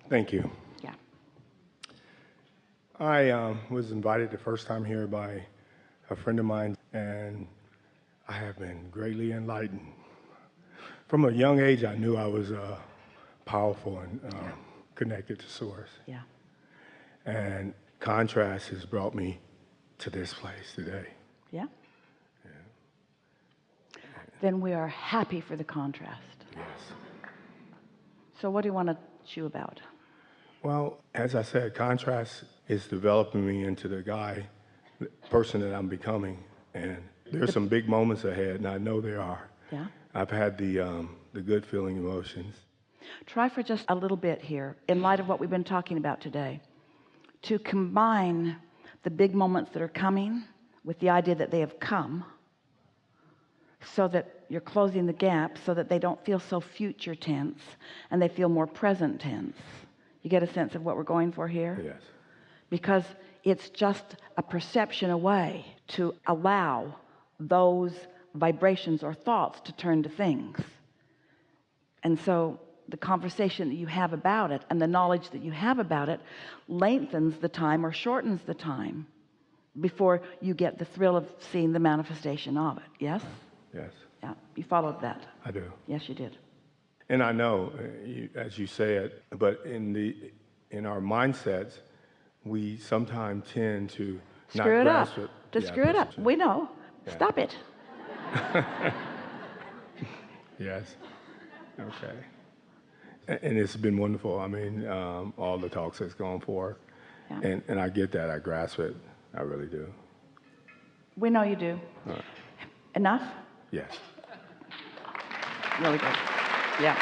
Thank you. Yeah. I was invited the first time here by a friend of mine, and I have been greatly enlightened. From a young age, I knew I was powerful and connected to Source. Yeah. And contrast has brought me to this place today. Yeah? Then we are happy for the contrast. Yes. So what do you want to chew about? Well, as I said, contrast is developing me into the person that I'm becoming. And there's some big moments ahead, and I know there are. Yeah? I've had the good feeling emotions. Try for just a little bit here, in light of what we've been talking about today, to combine the big moments that are coming with the idea that they have come, so that you're closing the gap so that they don't feel so future tense and they feel more present tense. You get a sense of what we're going for here? Yes. Because it's just a perception away to allow those vibrations or thoughts to turn to things. And so the conversation that you have about it and the knowledge that you have about it lengthens the time or shortens the time before you get the thrill of seeing the manifestation of it. Yes? Yes. Yeah, you followed that. I do. Yes, you did. And I know, as you said, but in our mindsets, we sometimes tend to Screw not it up. grasp it. To screw it up. We know. Yeah. Stop it. Yes. Okay. And it's been wonderful. I mean, all the talks that's gone forth. Yeah. And I get that. I grasp it. I really do. We know you do. Enough? Yes. Really good. Yeah.